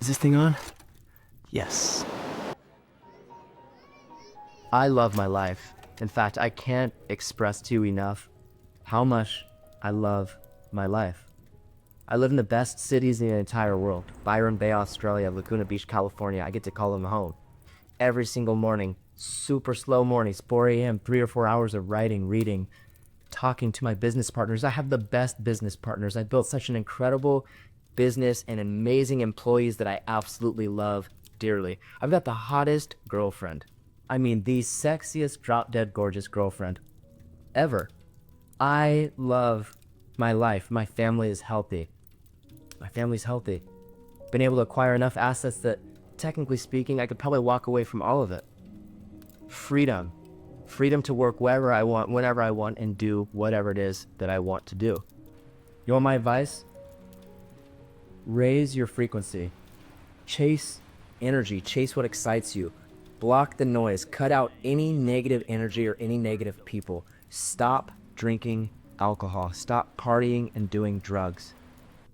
Is this thing on? Yes. I love my life. In fact, I can't express to you enough how much I love my life. I live in the best cities in the entire world. Byron Bay, Australia, Laguna Beach, California. I get to call them home. Every single morning, super slow mornings, 4 a.m., 3 or 4 hours of writing, reading, talking to my business partners. I have the best business partners. I built such an incredible business and amazing employees that I absolutely love dearly. I've got the hottest girlfriend. I mean, the sexiest drop-dead gorgeous girlfriend ever. I love my life. My family is healthy. My family's healthy. Been able to acquire enough assets that, technically speaking, I could probably walk away from all of it. Freedom. Freedom to work wherever I want, whenever I want, and do whatever it is that I want to do. You want my advice? Raise your frequency. Chase energy. Chase what excites you. Block the noise. Cut out any negative energy or any negative people. Stop drinking alcohol. Stop partying and doing drugs.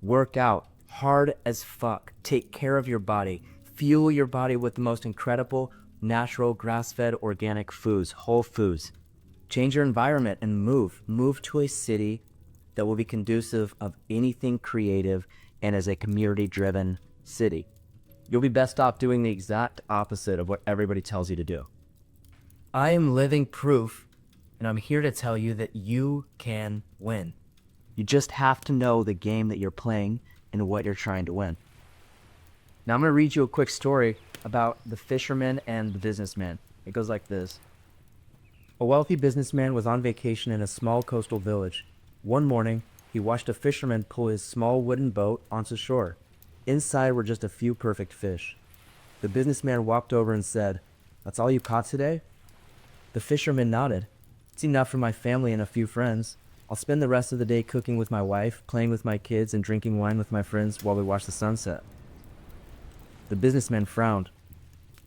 Work out hard as fuck. Take care of your body. Fuel your body with the most incredible, natural, grass-fed, organic foods, whole foods. Change your environment and move. Move to a city that will be conducive of anything creative and as a community-driven city. You'll be best off doing the exact opposite of what everybody tells you to do. I am living proof, and I'm here to tell you that you can win. You just have to know the game that you're playing and what you're trying to win. Now I'm going to read you a quick story about the fisherman and the businessman. It goes like this. A wealthy businessman was on vacation in a small coastal village. One morning, he watched a fisherman pull his small wooden boat onto shore. Inside were just a few perfect fish. The businessman walked over and said, "That's all you caught today?" The fisherman nodded. "It's enough for my family and a few friends. I'll spend the rest of the day cooking with my wife, playing with my kids, and drinking wine with my friends while we watch the sunset." The businessman frowned.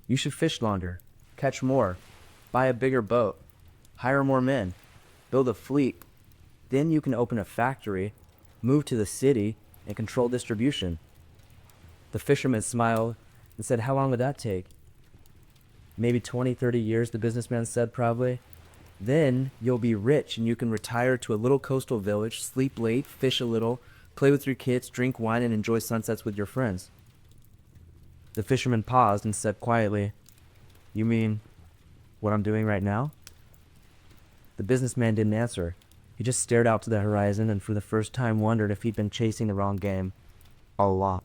"You should fish longer, catch more, buy a bigger boat, hire more men, build a fleet. Then you can open a factory, move to the city, and control distribution." The fisherman smiled and said, "How long would that take?" "Maybe 20, 30 years, the businessman said proudly. "Then you'll be rich and you can retire to a little coastal village, sleep late, fish a little, play with your kids, drink wine, and enjoy sunsets with your friends." The fisherman paused and said quietly, "You mean what I'm doing right now?" The businessman didn't answer. He just stared out to the horizon and for the first time wondered if he'd been chasing the wrong game all along.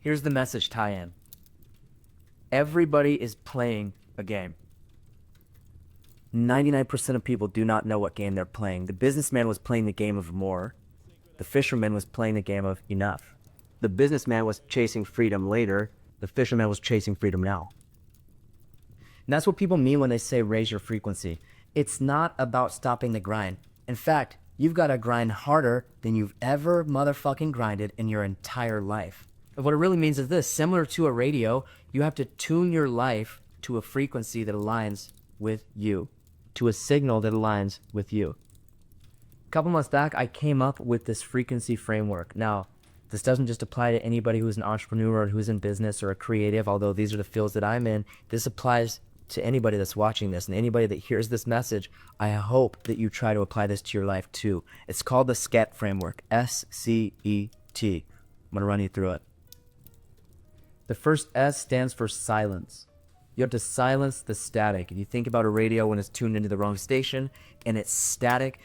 Here's the message tie-in. Everybody is playing a game. 99% of people do not know what game they're playing. The businessman was playing the game of more. The fisherman was playing the game of enough. The businessman was chasing freedom later. The fisherman was chasing freedom now. And that's what people mean when they say raise your frequency. It's not about stopping the grind. In fact, you've got to grind harder than you've ever motherfucking grinded in your entire life. And what it really means is this: similar to a radio, you have to tune your life to a frequency that aligns with you, to a signal that aligns with you. A couple months back, I came up with this frequency framework. Now, this doesn't just apply to anybody who's an entrepreneur or who's in business or a creative, although these are the fields that I'm in. This applies to anybody that's watching this and anybody that hears this message. I hope that you try to apply this to your life too. It's called the SCET framework, S-C-E-T. I'm going to run you through it. The first S stands for silence. You have to silence the static. If you think about a radio when it's tuned into the wrong station and it's static,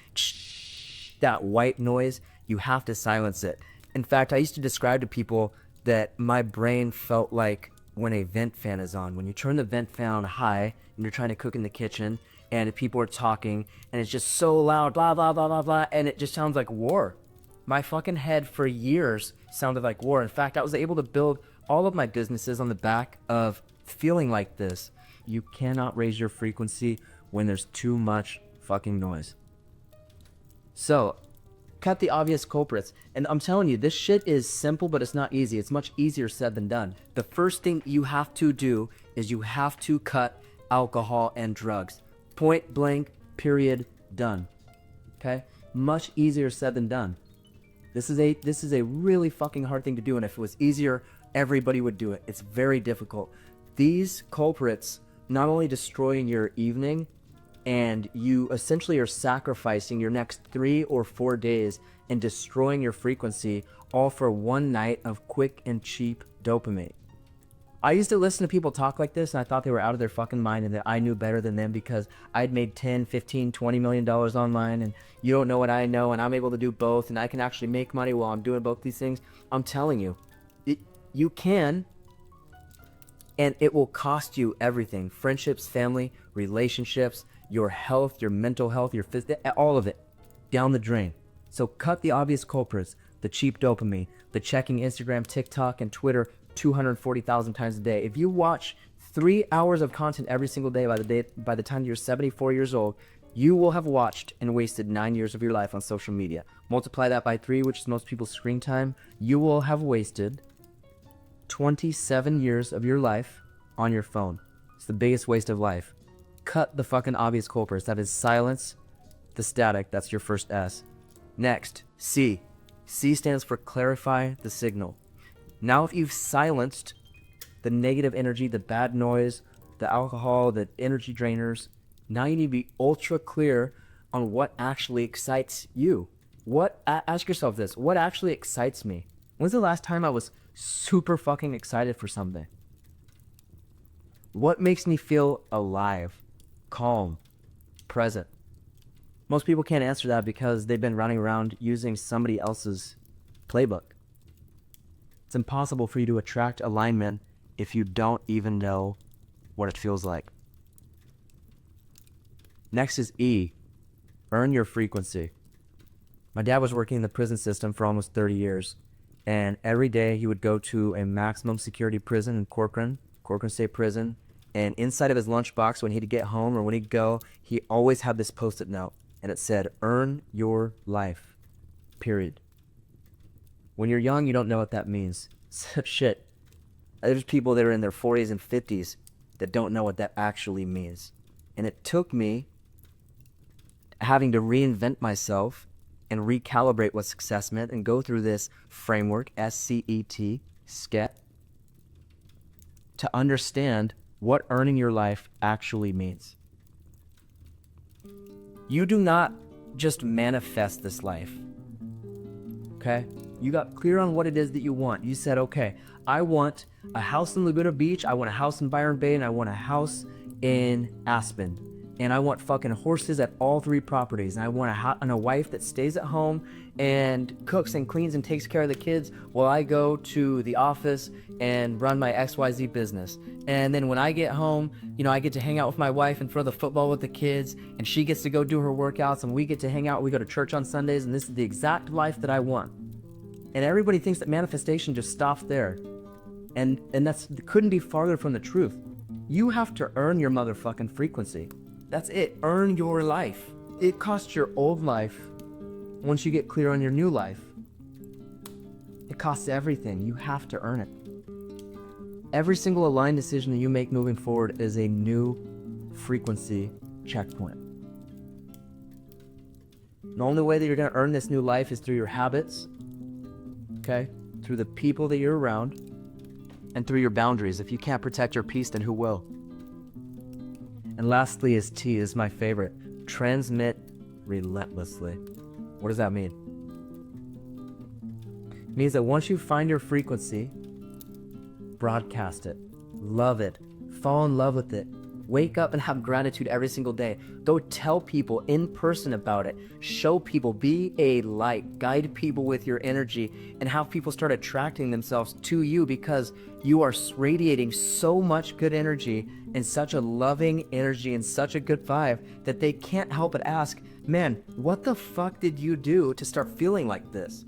that white noise, you have to silence it. In fact, I used to describe to people that my brain felt like when a vent fan is on. When you turn the vent fan on high and you're trying to cook in the kitchen and people are talking and it's just so loud, blah, blah, blah, blah, blah, and it just sounds like war. My fucking head for years sounded like war. In fact, I was able to build all of my businesses on the back of feeling like this. You cannot raise your frequency when there's too much fucking noise. So, cut the obvious culprits. And I'm telling you, this shit is simple, but it's not easy. It's much easier said than done. The first thing you have to do is you have to cut alcohol and drugs. Point blank, period, done. Okay? Much easier said than done. This is a really fucking hard thing to do, and if it was easier, everybody would do it. It's very difficult. These culprits not only destroying your evening, and you essentially are sacrificing your next 3 or 4 days and destroying your frequency, all for one night of quick and cheap dopamine. I used to listen to people talk like this, and I thought they were out of their fucking mind and that I knew better than them because I'd made 10, 15, 20 million dollars online, and you don't know what I know, and I'm able to do both, and I can actually make money while I'm doing both these things. I'm telling you, you can, and it will cost you everything. Friendships, family, relationships, your health, your mental health, your all of it down the drain. So cut the obvious culprits, the cheap dopamine, the checking Instagram, TikTok, and Twitter 240,000 times a day. If you watch 3 hours of content every single day, by the time you're 74 years old, you will have watched and wasted 9 years of your life on social media. Multiply that by 3, which is most people's screen time. You will have wasted 27 years of your life on your phone. It's the biggest waste of life. Cut the fucking obvious culprits. That is silence the static. That's your first S. Next, C. C stands for clarify the signal. Now, if you've silenced the negative energy, the bad noise, the alcohol, the energy drainers, now you need to be ultra clear on what actually excites you. Ask yourself this, what actually excites me? When's the last time I was super fucking excited for something? What makes me feel alive, calm, present? Most people can't answer that because they've been running around using somebody else's playbook. It's impossible for you to attract alignment if you don't even know what it feels like. Next is E. Earn your frequency. My dad was working in the prison system for almost 30 years, and every day he would go to a maximum security prison in Corcoran State Prison, and inside of his lunchbox when he'd get home or when he'd go, he always had this post-it note, and it said, earn your life, period. When you're young, you don't know what that means. Shit. There's people that are in their 40s and 50s that don't know what that actually means. And it took me having to reinvent myself and recalibrate what success meant and go through this framework, SCET, SCET, to understand what earning your life actually means. You do not just manifest this life, okay? You got clear on what it is that you want. You said, okay, I want a house in Laguna Beach, I want a house in Byron Bay, and I want a house in Aspen. And I want fucking horses at all 3 properties. And I want a wife that stays at home and cooks and cleans and takes care of the kids while I go to the office and run my XYZ business. And then when I get home, I get to hang out with my wife and throw the football with the kids, and she gets to go do her workouts, and we get to hang out. We go to church on Sundays, and this is the exact life that I want. And everybody thinks that manifestation just stops there. And that's couldn't be farther from the truth. You have to earn your motherfucking frequency. That's it. Earn your life. It costs your old life once you get clear on your new life. It costs everything. You have to earn it. Every single aligned decision that you make moving forward is a new frequency checkpoint. The only way that you're going to earn this new life is through your habits, okay? Through the people that you're around, and through your boundaries. If you can't protect your peace, then who will? And lastly is T, is my favorite. Transmit relentlessly. What does that mean? It means that once you find your frequency, broadcast it, love it, fall in love with it. Wake up and have gratitude every single day. Go tell people in person about it. Show people, be a light, guide people with your energy, and have people start attracting themselves to you because you are radiating so much good energy and such a loving energy and such a good vibe that they can't help but ask, man, what the fuck did you do to start feeling like this?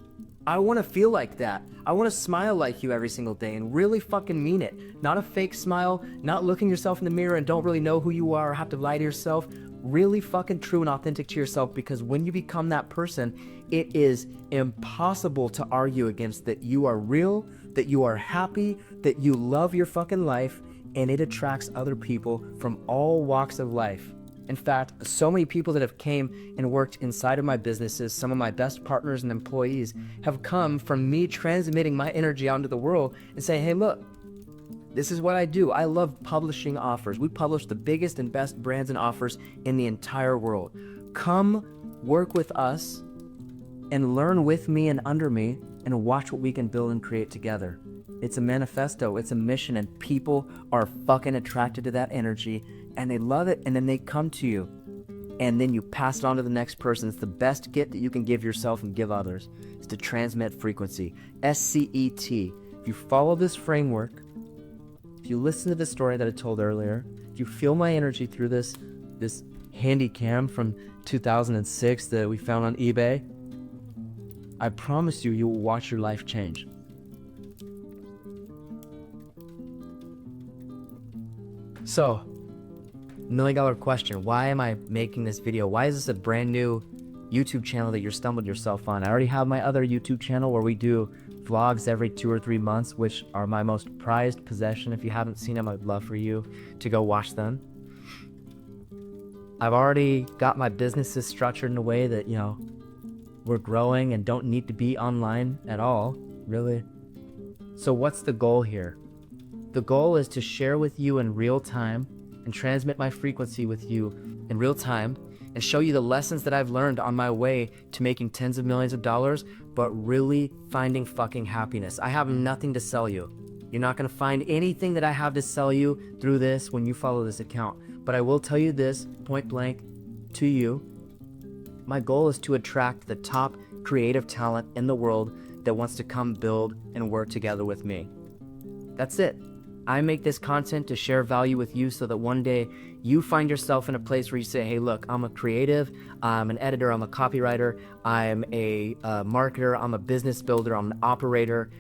I want to feel like that. I want to smile like you every single day and really fucking mean it. Not a fake smile, not looking yourself in the mirror and don't really know who you are or have to lie to yourself. Really fucking true and authentic to yourself, because when you become that person, it is impossible to argue against that you are real, that you are happy, that you love your fucking life, and it attracts other people from all walks of life. In fact, so many people that have came and worked inside of my businesses, some of my best partners and employees, have come from me transmitting my energy onto the world and saying, hey, look, this is what I do. I love publishing offers. We publish the biggest and best brands and offers in the entire world. Come work with us and learn with me and under me and watch what we can build and create together. It's a manifesto, it's a mission, and people are fucking attracted to that energy and they love it, and then they come to you and then you pass it on to the next person. It's the best gift that you can give yourself and give others, is to transmit frequency. SCET. If you follow this framework, if you listen to the story that I told earlier, if you feel my energy through this handy cam from 2006 that we found on eBay, I promise you, you will watch your life change. So, $1 million question. Why am I making this video? Why is this a brand new YouTube channel that you're stumbled yourself on? I already have my other YouTube channel where we do vlogs every 2 or 3 months, which are my most prized possession. If you haven't seen them, I'd love for you to go watch them. I've already got my businesses structured in a way that, we're growing and don't need to be online at all, really. So what's the goal here? The goal is to share with you in real time and transmit my frequency with you in real time and show you the lessons that I've learned on my way to making tens of millions of dollars, but really finding fucking happiness. I have nothing to sell you. You're not gonna find anything that I have to sell you through this when you follow this account. But I will tell you this, point blank, to you. My goal is to attract the top creative talent in the world that wants to come build and work together with me. That's it. I make this content to share value with you so that one day you find yourself in a place where you say, hey, look, I'm a creative, I'm an editor, I'm a copywriter, I'm a marketer, I'm a business builder, I'm an operator.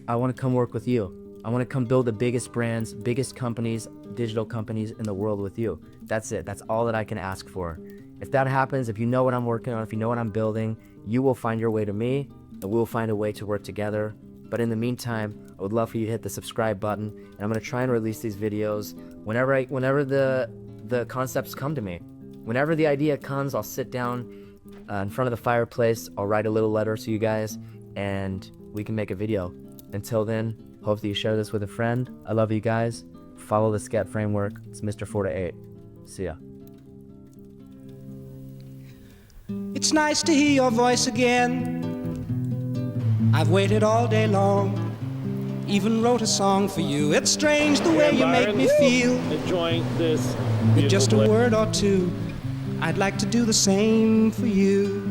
I want to come work with you. I want to come build the biggest brands, biggest companies, digital companies in the world with you. That's it. That's all that I can ask for. If that happens, if you know what I'm working on, if you know what I'm building, you will find your way to me and we'll find a way to work together. But in the meantime, I would love for you to hit the subscribe button, and I'm going to try and release these videos whenever the concepts come to me. Whenever the idea comes, I'll sit down in front of the fireplace, I'll write a little letter to you guys, and we can make a video. Until then, hope that you share this with a friend. I love you guys. Follow the SCET framework. It's Mr. 4 to 8. See ya. It's nice to hear your voice again. I've waited all day long, even wrote a song for you. It's strange the way you make me feel. Enjoying this With just a word or two, I'd like to do the same for you.